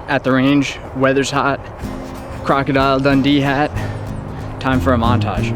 at the range, weather's hot, Crocodile Dundee hat, time for a montage.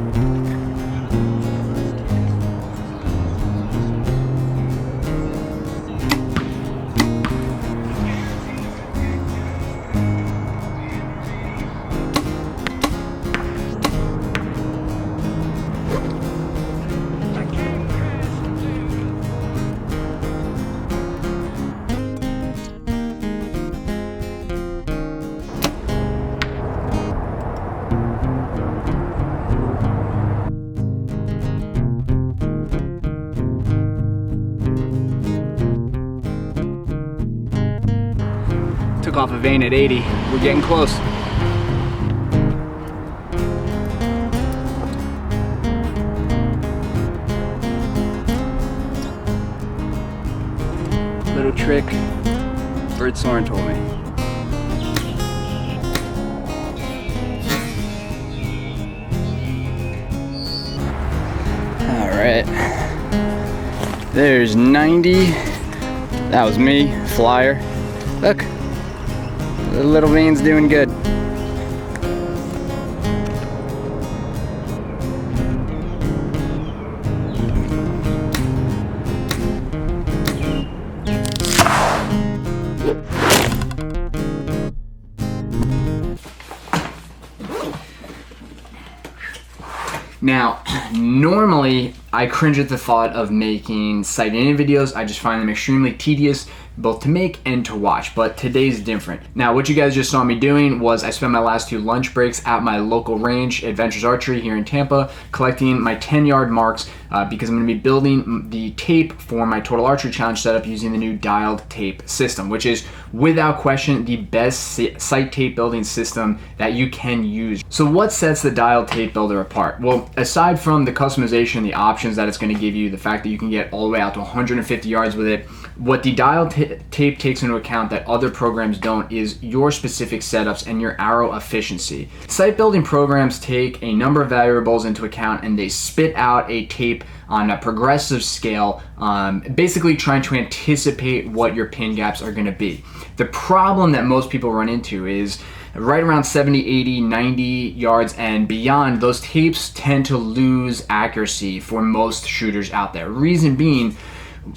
Took off a vein at 80. We're getting close. Little trick Bert Soren told me. All right. There's 90. That was me, flyer. Look. The little vein's doing good. Now, normally I cringe at the thought of making sight aiding videos. I just find them extremely tedious, both to make and to watch, but today's different. Now, what you guys just saw me doing was I spent my last 2 lunch breaks at my local range, Adventures Archery here in Tampa, collecting my 10-yard marks because I'm gonna be building the tape for my Total Archery Challenge setup using the new dialed tape system, which is without question the best sight tape building system that you can use. So what sets the dialed tape builder apart? Well, aside from the customization, the options that it's gonna give you, the fact that you can get all the way out to 150 yards with it, what the dialed tape takes into account that other programs don't is your specific setups and your arrow efficiency. Sight building programs take a number of variables into account and they spit out a tape on a progressive scale, basically trying to anticipate what your pin gaps are gonna be. The problem that most people run into is right around 70, 80, 90 yards and beyond, those tapes tend to lose accuracy for most shooters out there. Reason being,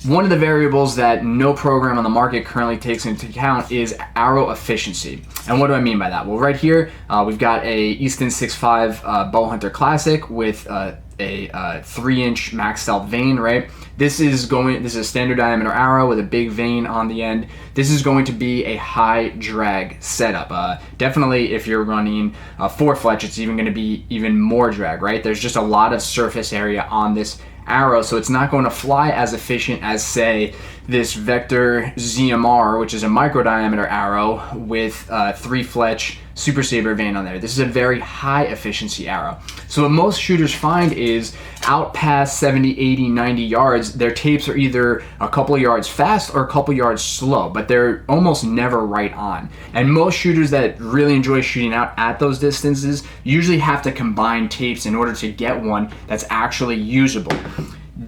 one of the variables that no program on the market currently takes into account is arrow efficiency. And what do I mean by that? Well, right here, we've got a Easton 6.5 Bow Hunter Classic with a 3-inch maxed out vein, right? This is a standard diameter arrow with a big vein on the end. This is going to be a high drag setup. Definitely if you're running 4-fletch, it's even gonna be even more drag, right? There's just a lot of surface area on this arrow, so it's not going to fly as efficient as, say, this Vector ZMR, which is a micro diameter arrow with 3-fletch Super Saber vein on there. This is a very high efficiency arrow. So what most shooters find is out past 70, 80, 90 yards, their tapes are either a couple of yards fast or a couple yards slow, but they're almost never right on. And most shooters that really enjoy shooting out at those distances usually have to combine tapes in order to get one that's actually usable.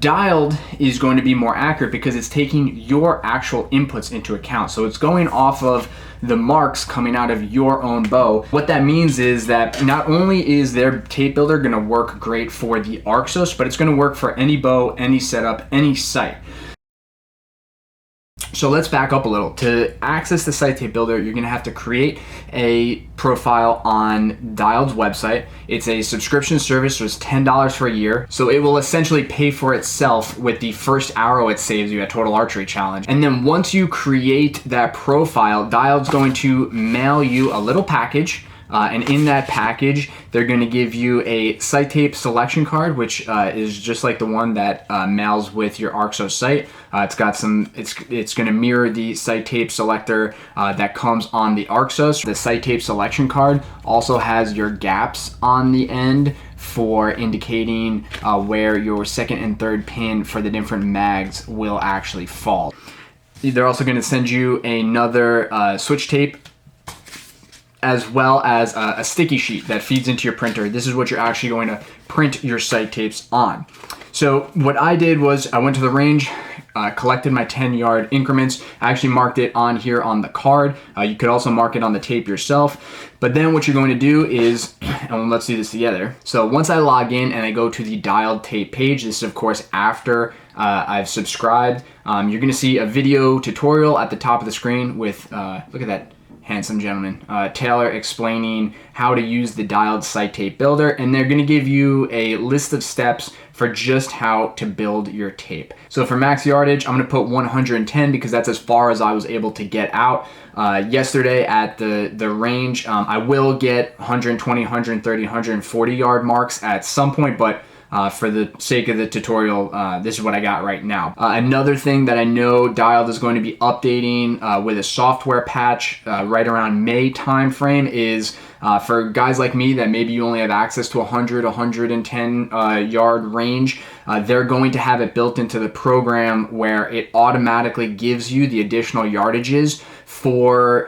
Dialed is going to be more accurate because it's taking your actual inputs into account. So it's going off of the marks coming out of your own bow. What that means is that not only is their tape builder gonna work great for the Arxos, but it's gonna work for any bow, any setup, any sight. So let's back up a little. To access the sight tape builder, you're gonna have to create a profile on Dialed's website. It's a subscription service, so it's $10 for a year. So it will essentially pay for itself with the first arrow it saves you at Total Archery Challenge. And then once you create that profile, Dialed's going to mail you a little package. And in that package, they're going to give you a sight tape selection card, which is just like the one that mails with your Arxos sight. It's got some. It's going to mirror the sight tape selector that comes on the Arxos. The sight tape selection card also has your gaps on the end for indicating where your second and third pin for the different mags will actually fall. They're also going to send you another switch tape as well as a sticky sheet that feeds into your printer. This is what you're actually going to print your sight tapes on. So what I did was I went to the range, collected my 10-yard increments. I actually marked it on here on the card. You could also mark it on the tape yourself. But then what you're going to do is, and let's do this together. So once I log in and I go to the dialed tape page, this is of course after I've subscribed, you're going to see a video tutorial at the top of the screen with, look at that handsome gentleman, Taylor, explaining how to use the dialed sight tape builder, and they're going to give you a list of steps for just how to build your tape. So for max yardage, I'm going to put 110 because that's as far as I was able to get out yesterday at the range. I will get 120, 130, 140 yard marks at some point, but for the sake of the tutorial, this is what I got right now. Another thing that I know Dialed is going to be updating with a software patch right around May timeframe is for guys like me that maybe you only have access to 100, 110 yard range, they're going to have it built into the program where it automatically gives you the additional yardages for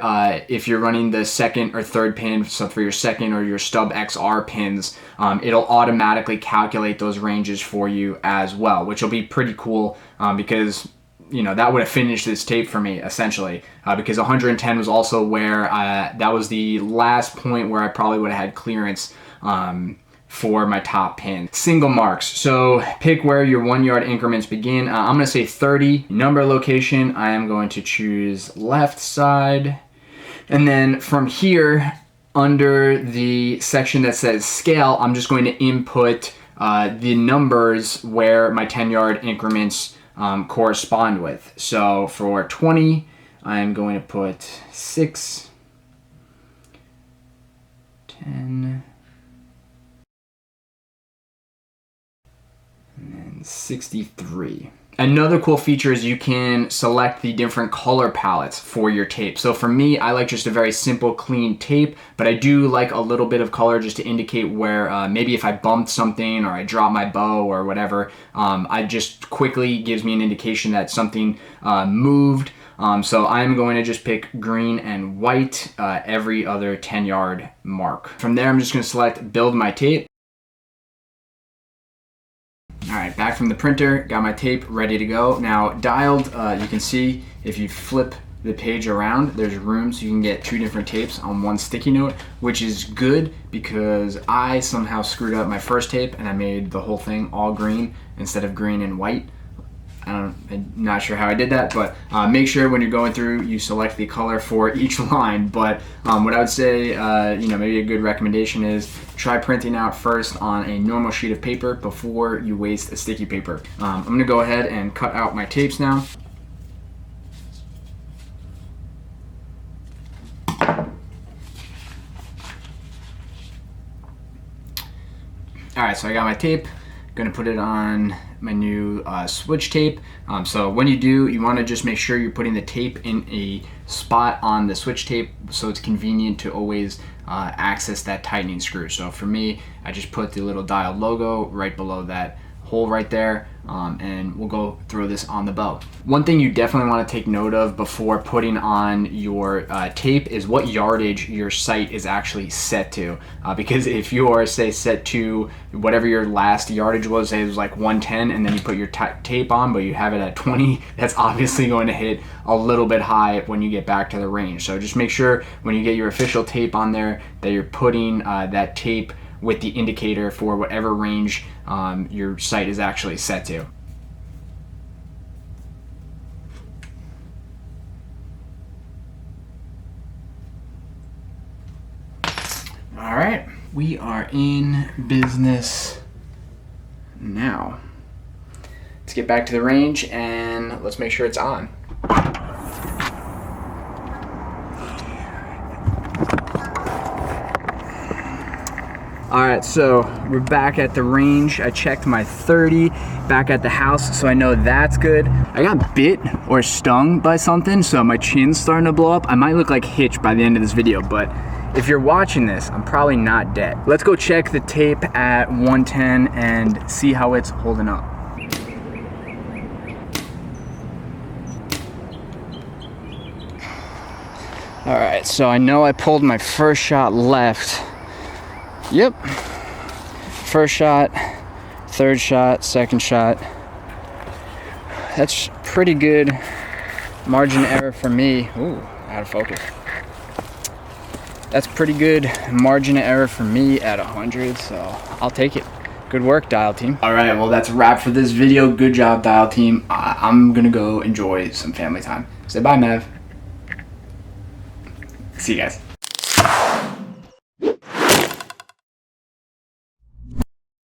if you're running the second or third pin. So for your second or your stub XR pins, it'll automatically calculate those ranges for you as well, which will be pretty cool because you know that would have finished this tape for me essentially, because 110 was also where that was the last point where I probably would have had clearance for my top pin. Single marks, so pick where your 1 yard increments begin. I'm gonna say 30. Number location, I am going to choose left side, and then from here under the section that says scale, I'm just going to input the numbers where my 10 yard increments correspond with. So for 20, I'm going to put 6, 10, and then 63. Another cool feature is you can select the different color palettes for your tape. So for me, I like just a very simple, clean tape, but I do like a little bit of color just to indicate where maybe if I bumped something or I dropped my bow or whatever, I just quickly gives me an indication that something moved. So I'm going to just pick green and white every other 10 yard mark. From there, I'm just going to select build my tape. All right, back from the printer, got my tape ready to go. Now Dialed, you can see if you flip the page around, there's room so you can get 2 different tapes on one sticky note, which is good because I somehow screwed up my first tape and I made the whole thing all green instead of green and white. I'm not sure how I did that, but make sure when you're going through you select the color for each line. But what I would say, you know, maybe a good recommendation is try printing out first on a normal sheet of paper before you waste a sticky paper. I'm gonna go ahead and cut out my tapes now. All right, so I got my tape. Gonna put it on my new switch tape. So when you do, you want to just make sure you're putting the tape in a spot on the switch tape so it's convenient to always access that tightening screw. So for me, I just put the little Dialed logo right below that hole right there, and we'll go throw this on the bow. One thing you definitely want to take note of before putting on your tape is what yardage your sight is actually set to, because if you are, say, set to whatever your last yardage was, say it was like 110, and then you put your tape on but you have it at 20, that's obviously going to hit a little bit high when you get back to the range. So just make sure when you get your official tape on there that you're putting that tape with the indicator for whatever range your sight is actually set to. All right, we are in business now. Let's get back to the range and let's make sure it's on. All right, so we're back at the range. I checked my 30 back at the house, so I know that's good. I got bit or stung by something, so my chin's starting to blow up. I might look like Hitch by the end of this video, but if you're watching this, I'm probably not dead. Let's go check the tape at 110 and see how it's holding up. All right, so I know I pulled my first shot left. Yep. First shot, third shot, second shot. That's pretty good margin of error for me. Ooh, out of focus. That's pretty good margin of error for me at 100, so I'll take it. Good work, Dial Team. All right, well, that's a wrap for this video. Good job, Dial Team. I'm gonna go enjoy some family time. Say bye, Mav. See you guys.